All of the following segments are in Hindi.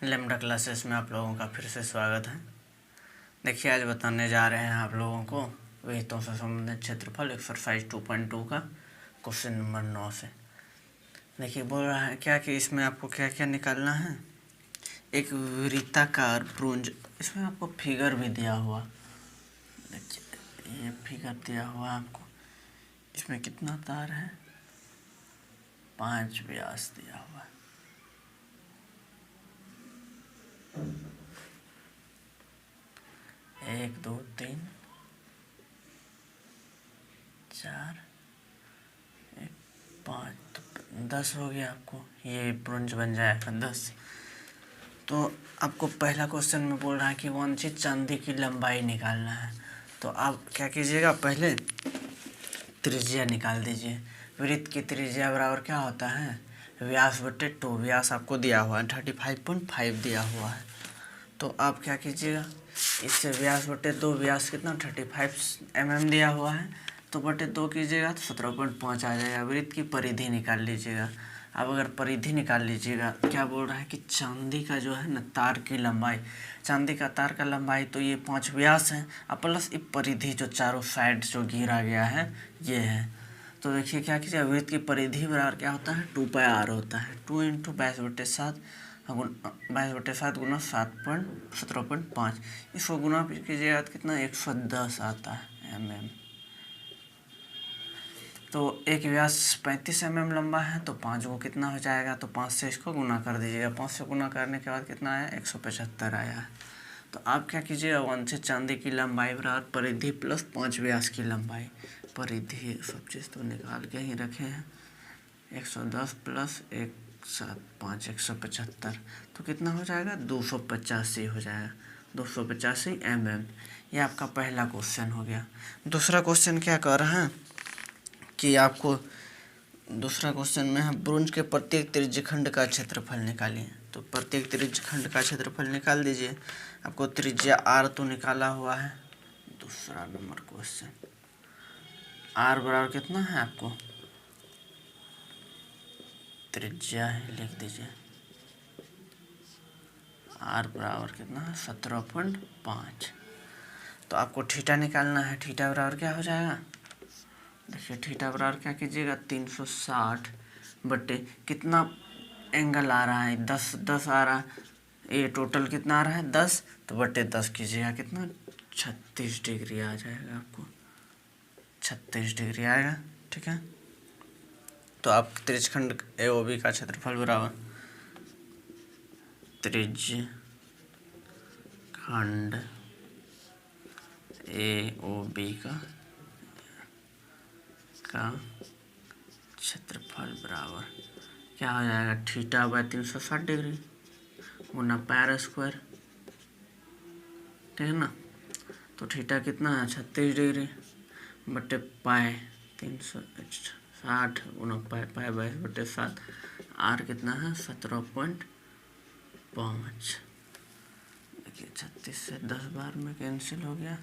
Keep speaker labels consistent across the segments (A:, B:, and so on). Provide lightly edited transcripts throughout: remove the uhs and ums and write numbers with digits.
A: लैम्डा क्लासेस में आप लोगों का फिर से स्वागत है। देखिए, आज बताने जा रहे हैं आप लोगों को विहितों से संबंधित क्षेत्रफल एक्सरसाइज 2.2 का क्वेश्चन नंबर 9 से। देखिए, बोल रहा है क्या कि इसमें आपको क्या क्या निकालना है। एक वृत्ताकार भुज, इसमें आपको फिगर भी दिया हुआ, देखिए ये फिगर दिया हुआ आपको। इसमें कितना तार है, 5 व्यास दिया हुआ है। एक, दो, 3, 4, 5, तो 10 हो गया। आपको ये ब्रोंज बन जाएगा 10। तो आपको पहला क्वेश्चन में बोल रहा है कि वांछित चांदी की लंबाई निकालना है। तो आप क्या कीजिएगा, पहले त्रिज्या निकाल दीजिए। वृत्त की त्रिज्या बराबर क्या होता है, व्यास बटे 2। व्यास आपको दिया हुआ है 35.5 दिया हुआ है। तो आप क्या कीजिएगा, इससे व्यास बटे 2, व्यास कितना 35 mm दिया हुआ है, तो बटे 2 कीजिएगा तो 17.5 आ जाएगा। वृत्त की परिधि निकाल लीजिएगा। अब अगर परिधि निकाल लीजिएगा, क्या बोल रहा है कि चांदी का जो है ना तार की लंबाई, चांदी का तार का लंबाई तो ये 5 व्यास है, अब प्लस ये परिधि जो चारों साइड जो घेरा गया है ये है। तो देखिए क्या कीजिए, वृत्त की परिधि बराबर क्या होता है, 2πr होता है। 2 × 22/7 22/7 गुना 17.5, इसको गुना कीजिएगा तो कितना 110 आता है mm। तो एक व्यास 35 mm लंबा है, तो 5 को कितना हो जाएगा, तो 5 से इसको गुना कर दीजिएगा। 5 से गुना करने के बाद कितना आया, 175 आया है। तो आप क्या कीजिएगा, वांछित चांदी की लंबाई बराबर परिधि प्लस 5 व्यास की लंबाई। परिधि सब चीज़ तो निकाल के ही रखे हैं। 110 प्लस 1 7 5 175, तो कितना हो जाएगा, 285 हो जाएगा। 285 mm। ये आपका पहला क्वेश्चन हो गया। दूसरा क्वेश्चन क्या कर रहा है कि आपको दूसरा क्वेश्चन में हम ब्रोंज के प्रत्येक त्रिज्यखंड का क्षेत्रफल निकालिए। तो प्रत्येक त्रिज्यखंड का क्षेत्रफल निकाल दीजिए। आपको त्रिज्या r तो निकाला हुआ है। दूसरा नंबर क्वेश्चन, r बराबर कितना है, आपको त्रिज्या है लिख दीजिए। r बराबर कितना है, 17.5। तो आपको थीटा निकालना है। थीटा बराबर क्या हो जाएगा, देखिए थीटा बराबर क्या कीजिएगा, 360 बटे कितना एंगल आ रहा है, 10 आ रहा है। ये टोटल कितना आ रहा है, 10, तो बटे 10 कीजिएगा, कितना 36 डिग्री आ जाएगा। आपको 36 डिग्री आएगा, ठीक है। तो आप त्रिज्यखंड AOB का क्षेत्रफल बराबर त्रिज्यखंड AOB का क्षेत्रफल बराबर क्या हो जाएगा, theta by 360 degree Guna pi square, ठीक है ना। तो थीटा कितना है, 36 डिग्री बटे पाई 360 गुना पाई 22/7। आर कितना है, 17.5। देखिए 36 से 10 बार में कैंसिल हो गया।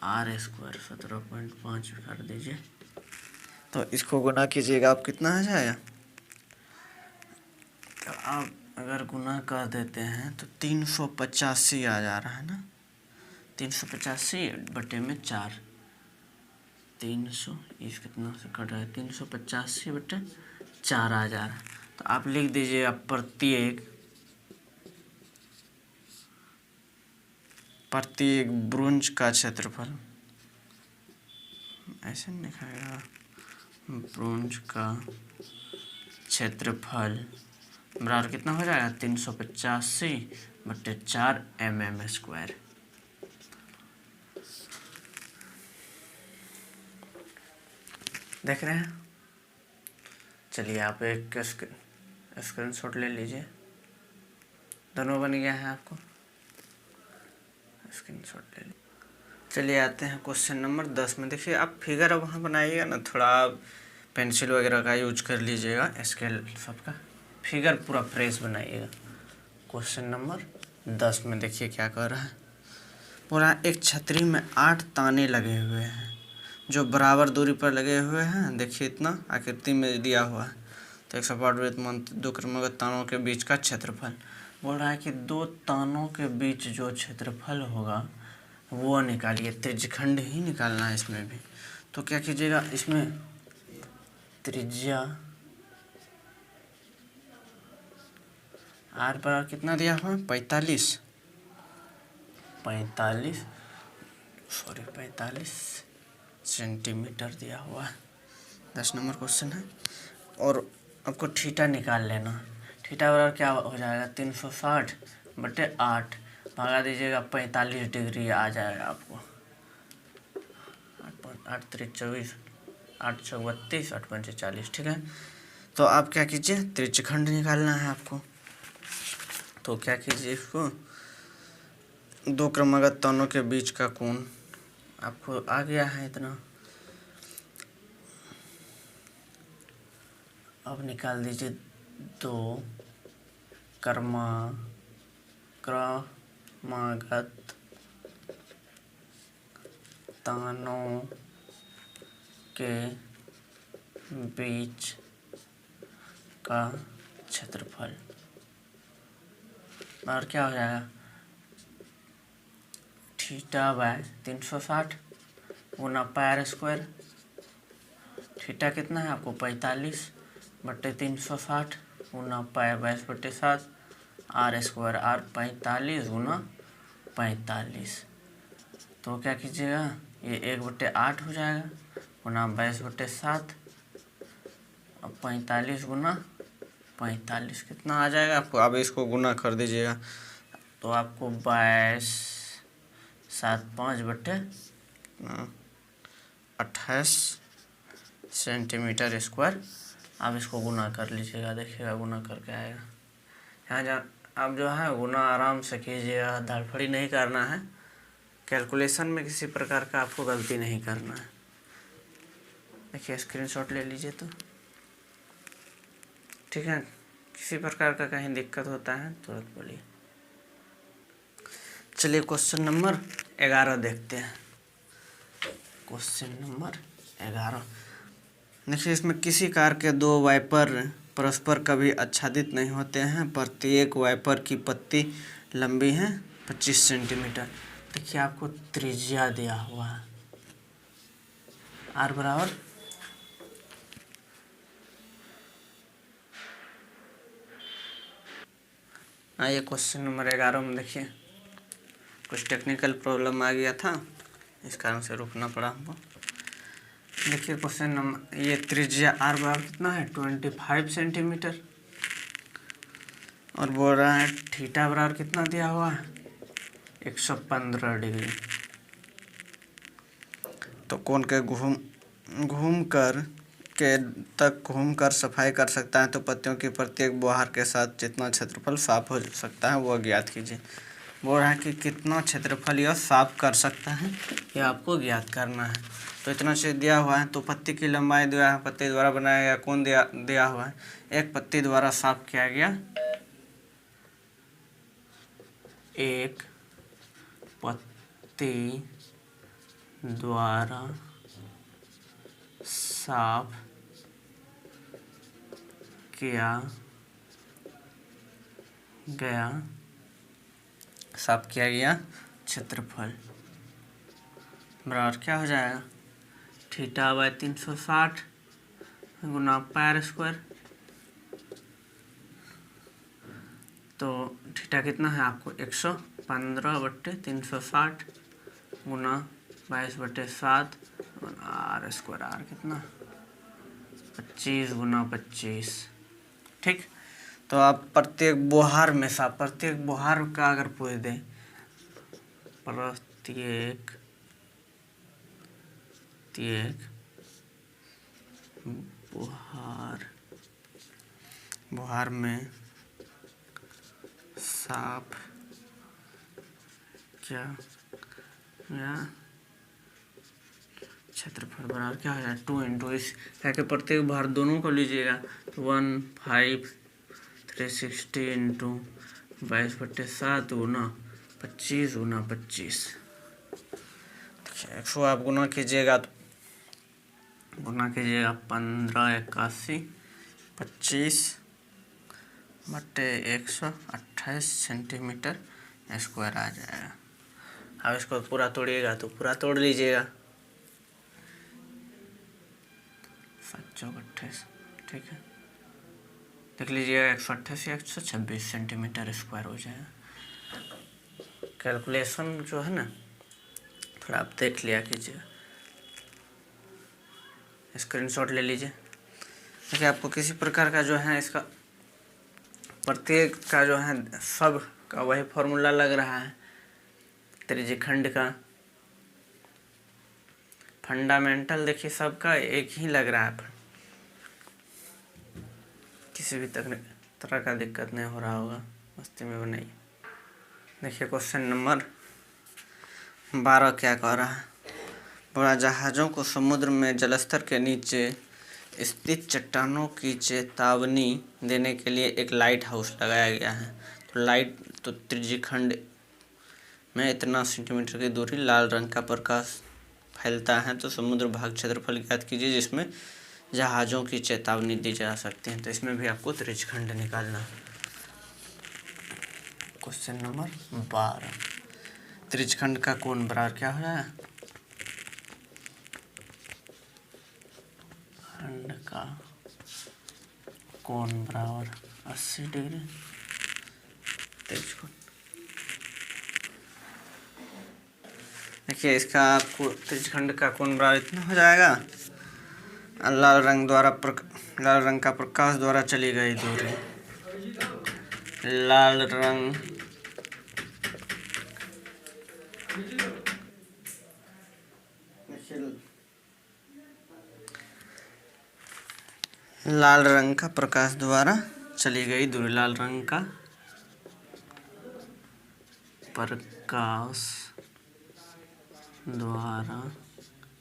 A: r स्क्वायर 17.5 कर दीजिए। तो इसको गुना कीजिएगा, आप कितना आ जाएगा, तो आप अगर गुना कर देते हैं तो 385 आ जा रहा है ना। 385 बटे में 4, 300 इस कितना से कट रहा है, 385 बटे 4 आ जा रहा है। तो आप लिख दीजिए, आप प्रत्येक ब्रोंज का क्षेत्रफल, ऐसे नहीं लिखाएगा, ब्रोंज का क्षेत्रफल बराबर कितना हो जाएगा, 385 बटे 4 mm स्क्वायर। देख रहे हैं, चलिए आप एक स्क्रीनशॉट ले लीजिए। दोनों बन गया है, आपको स्क्रीनशॉट ले लीजिए। चलिए आते हैं क्वेश्चन नंबर 10 में। देखिए आप फिगर अब वहाँ बनाइएगा ना, थोड़ा पेंसिल वगैरह का यूज कर लीजिएगा, स्केल सबका फिगर पूरा फ्रेश बनाइएगा। क्वेश्चन नंबर 10 में देखिए क्या कर रहा है, पूरा एक छतरी में 8 ताने लगे हुए हैं जो बराबर दूरी पर लगे हुए हैं। देखिए इतना आकृति में दिया हुआ है। तो एक सपाट वृत्त में दो क्रमागत तानों के बीच का क्षेत्रफल। बोल रहा है कि दो तानों के बीच जो क्षेत्रफल होगा वो निकालिए। त्रिज्यखंड ही निकालना है इसमें भी। तो क्या कीजिएगा, इसमें त्रिज्या आर पर कितना दिया हुआ है, 45 सेंटीमीटर दिया हुआ है। 10 नंबर क्वेश्चन है। और आपको थीटा निकाल लेना। थीटा बराबर क्या हो जाएगा, 360/8 भगा दीजिएगा 45 डिग्री आ जाएगा आपको। 8 3 24, 8 6 32, 8 5 40। ठीक है, तो आप क्या कीजिए, त्रिज्यखंड निकालना है आपको। तो क्या कीजिए, इसको दो क्रमागत तानों के बीच का कोण आपको आ गया है इतना। अब निकाल दीजिए दो क्रमागत तानों के बीच का क्षेत्रफल। और क्या हो जाएगा, theta by 360 Guna pi r square. Theta कितना है आपको, 45/360 गुना पाई 22/7 r स्क्वायर। r 45 गुना 45। तो क्या कीजिएगा, ये 1/8 हो जाएगा गुना 22/7। अब 45 गुना 45 कितना आ जाएगा आपको। अब इसको गुना कर दीजिएगा तो आपको 22/7/5/28 सेंटीमीटर स्क्वायर। आप इसको गुना कर लीजिएगा, देखिएगा गुना करके आएगा। यहाँ जा आप जो है गुना आराम से कीजिएगा, धड़फड़ी नहीं करना है। कैलकुलेशन में किसी प्रकार का आपको गलती नहीं करना है। देखिए स्क्रीनशॉट ले लीजिए तो ठीक है। किसी प्रकार का कहीं दिक्कत होता है तुरंत बोलिए। चलिए क्वेश्चन नंबर 11 देखते हैं। क्वेश्चन नंबर 11 देखिए, इसमें किसी कार के दो वाइपर परस्पर कभी आच्छादित नहीं होते हैं। प्रत्येक वाइपर की पत्ती लंबी है 25 सेंटीमीटर। देखिए आपको त्रिज्या दिया हुआ है r बराबर आइए क्वेश्चन नंबर 11 में देखिए, कुछ टेक्निकल प्रॉब्लम आ गया था, इस कारण से रुकना पड़ा हमको। देखिए क्वेश्चन नंबर, ये त्रिज्या r बराबर कितना है, 25 सेंटीमीटर। और बोल रहा है थीटा बराबर कितना दिया हुआ है, 115 डिग्री। तो कोण के घूम कर सफाई कर सकता है, तो पत्तियों की प्रत्येक बुहार के साथ जितना क्षेत्रफल साफ हो सकता है वह ज्ञात कीजिए। बोल रहा है कि कितना क्षेत्रफल यह साफ कर सकता है, यह आपको ज्ञात करना है। तो इतना से दिया हुआ है, तो पत्ती की लंबाई दिया है, पत्ती द्वारा बनाया गया कोण दिया हुआ है। एक पत्ती द्वारा साफ किया गया, एक पत्ती द्वारा साफ किया गया क्षेत्रफल बराबर क्या हो जाएगा, theta by 360 Guna pi r square. तो थीटा कितना है आपको, 115/360 गुना 22/7 r स्क्वायर। r कितना, 25 गुना 25। ठीक, तो आप प्रत्येक बोहार में साफ, प्रत्येक बोहार का अगर पूछ दें, प्रत्येक बोहार में साफ क्या क्षेत्रफल बराबर क्या हो जाए, 2 इंटू इस क्या प्रत्येक बार दोनों को लीजिएगा तो 15/360 इंटू 22/7 गुना 25 गुना 25। 100 आप गुना कीजिएगा तो 15 81 25/128 सेंटीमीटर स्क्वायर आ जाएगा। अब इसको पूरा तोड़िएगा तो पूरा तोड़ लीजिएगा। 7×28, ठीक है, देख लीजिएगा 128 या 126 सेंटीमीटर स्क्वायर हो जाएगा। कैलकुलेशन जो है ना, थोड़ा आप देख लिया कीजिए, स्क्रीनशॉट ले लीजिए। देखिए आपको किसी प्रकार का जो है इसका प्रत्येक का जो है सब का वही फॉर्मूला लग रहा है। त्रिज्यखंड का फंडामेंटल देखिए सबका एक ही लग रहा है, किसी भी तरह का दिक्कत नहीं हो रहा होगा, मस्ती में बनाइए। देखिए क्वेश्चन नंबर 12 क्या कह रहा है। बड़ा जहाज़ों को समुद्र में जलस्तर के नीचे स्थित चट्टानों की चेतावनी देने के लिए एक लाइट हाउस लगाया गया है। तो त्रिज्यखंड में इतना सेंटीमीटर की दूरी लाल रंग का प्रकाश फैलता है। तो समुद्र भाग क्षेत्रफल ज्ञात कीजिए जिसमें जहाज़ों की चेतावनी दी जा सकती है। तो इसमें भी आपको त्रिज्यखंड निकालना। क्वेश्चन नंबर 12, त्रिज्यखंड का कोण बराबर क्या हो रहा है? खंड का कोण बराबर 80 डिग्री। देखिए इसका आपको त्रिज्यखंड का कोण बराबर इतना हो जाएगा। लाल रंग का प्रकाश द्वारा चली गई दूरी, लाल रंग का प्रकाश द्वारा चली गई दूरी, लाल रंग का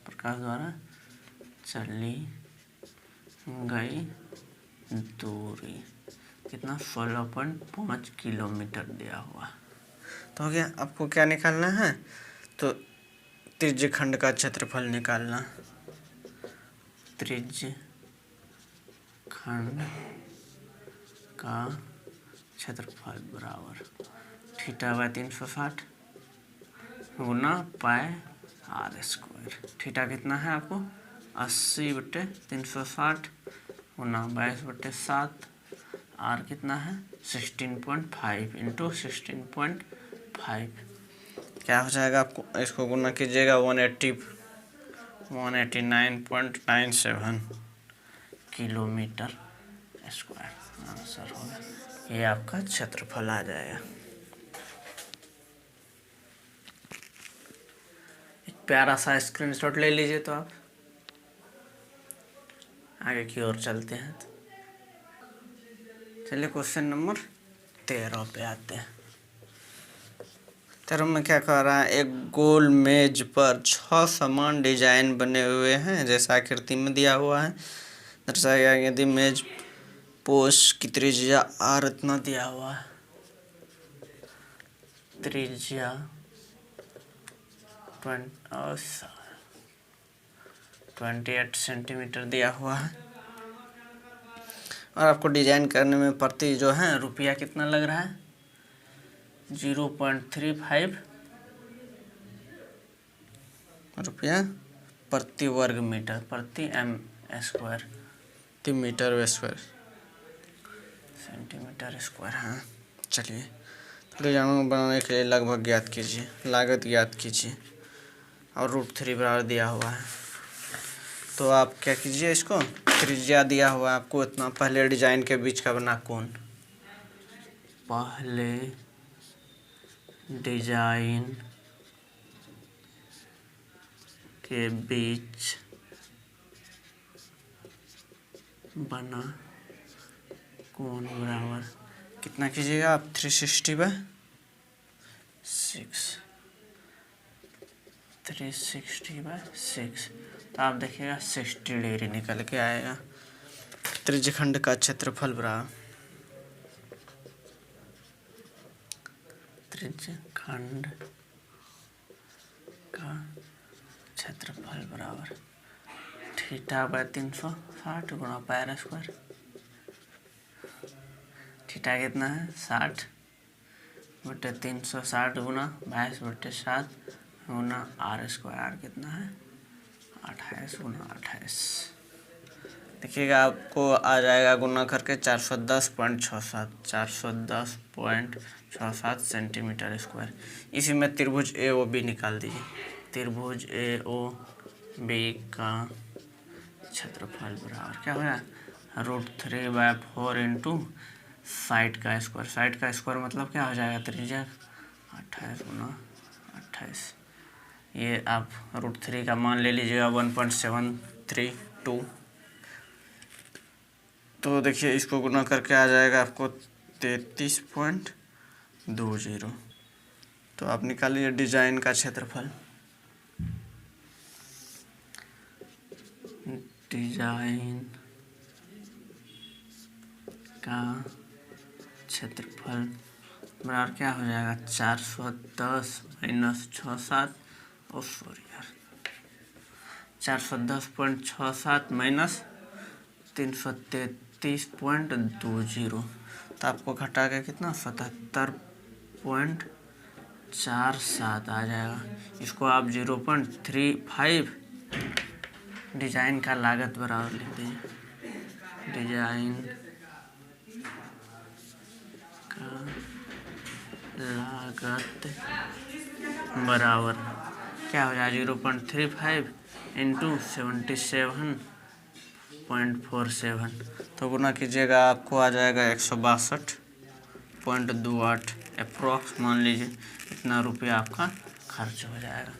A: प्रकाश द्वारा चली गई दूरी कितना? 16.5 किलोमीटर दिया हुआ। तो हो गया। आपको क्या निकालना है? तो त्रिज्यखंड का क्षेत्रफल निकालना। त्रिज्यखंड का क्षेत्रफल बराबर θ/360 गुना πr²। थीटा कितना है आपको? 80/360 गुना 22/7। आर कितना है? 16.5 इंटू 16.5 क्या हो जाएगा? आपको इसको गुना कीजिएगा 189.97 किलोमीटर स्क्वायर आंसर होगा। ये आपका क्षेत्रफल आ जाएगा। एक प्यारा सा स्क्रीनशॉट ले लीजिए। तो आप आगे की ओर चलते हैं। चलिए क्वेश्चन नंबर 13 पे आते हैं। 13 में क्या कह रहा है? एक गोल मेज पर 6 समान डिजाइन बने हुए हैं जैसा आकृति में दिया हुआ है। दर्शाया गया यदि मेज पोष की त्रिज्या r इतना दिया हुआ है, त्रिज्या 28 सेंटीमीटर दिया हुआ है और आपको डिजाइन करने में प्रति जो है रुपया कितना लग रहा है? 0.35 रुपया प्रति वर्ग मीटर, प्रति m², प्रति मीटर स्क्वायर, सेंटीमीटर स्क्वायर। हाँ चलिए, डिजाइन बनाने के लिए लगभग ज्ञात कीजिए, लागत ज्ञात कीजिए और √3 बराबर दिया हुआ है। तो आप क्या कीजिए, इसको त्रिज्या दिया हुआ है आपको इतना, पहले डिजाइन के बीच का बना कोण, पहले डिजाइन के बीच बना कोण बराबर कितना कीजिएगा आप? 360/6, 360/6। तो आप देखिएगा 60 डिग्री निकल के आएगा। त्रिज्यखंड का क्षेत्रफल बराबर, त्रिज्यखंड का क्षेत्रफल बराबर θ/360 गुणा πr²। थीटा कितना है 60/360 गुना 22/7 गुना r²। आर कितना है 28 गुना 28। देखिएगा आपको आ जाएगा गुना करके 410.67 सेंटीमीटर स्क्वायर। इसी में त्रिभुज ए ओ बी निकाल दीजिए। त्रिभुज ए ओ बी का क्षेत्रफल बराबर क्या होगा √3/4 इंटू साइड का स्क्वायर। साइड का स्क्वायर मतलब क्या हो जाएगा त्रिज्या 28 गुना 28। ये आप √3 का मान ले लीजिएगा 1.732। तो देखिए इसको गुना करके आ जाएगा आपको 33.20। तो आप निकालिए डिजाइन का क्षेत्रफल। डिजाइन का क्षेत्रफल बराबर क्या हो जाएगा 410 माइनस 67 और 410.67 माइनस 333.20। तो आपको घटा के कितना 77.47 आ जाएगा। इसको आप 0.35 डिजाइन का लागत बराबर लिख दीजिए। डिजाइन का लागत बराबर क्या हो जाएगा 0.35 इंटू 77.47। तो गुना कीजिएगा आपको आ जाएगा 162.28 अप्रॉक्स मान लीजिए इतना रुपया आपका खर्च हो जाएगा।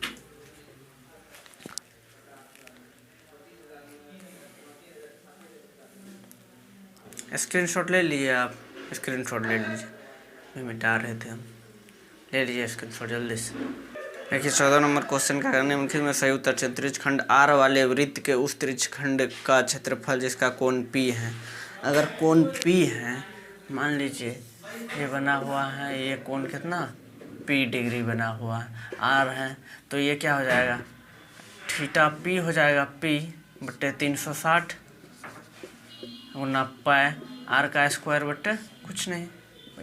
A: स्क्रीनशॉट ले लीजिए आप। स्क्रीनशॉट ले लीजिए, अभी मिटा रहे थे हम। ले लीजिए स्क्रीनशॉट जल्दी से। देखिए 14 नंबर क्वेश्चन का निम्नलिखित में सही उत्तर त्रिज्यखंड खंड आर वाले वृत्त के उस त्रिज्यखंड का क्षेत्रफल जिसका कोण पी है। अगर कोण पी है, मान लीजिए ये बना हुआ है, ये कोण कितना पी डिग्री बना हुआ है, आर है, तो ये क्या हो जाएगा थीटा पी हो जाएगा p/360 गुना पाई आर का स्क्वायर बटे कुछ नहीं,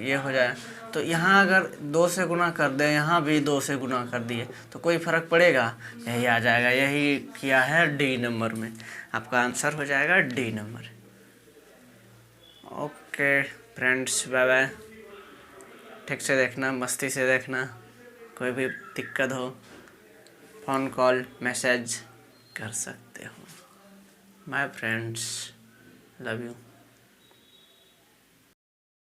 A: ये हो जाए। तो यहाँ अगर 2 से गुना कर दें, यहाँ भी 2 से गुना कर दिए तो कोई फ़र्क पड़ेगा, यही आ जाएगा। यही किया है डी नंबर में, आपका आंसर हो जाएगा D number. Okay friends, bye bye. ठीक से देखना, मस्ती से देखना। कोई भी दिक्कत हो फ़ोन कॉल मैसेज कर सकते हो। Bye friends, love you.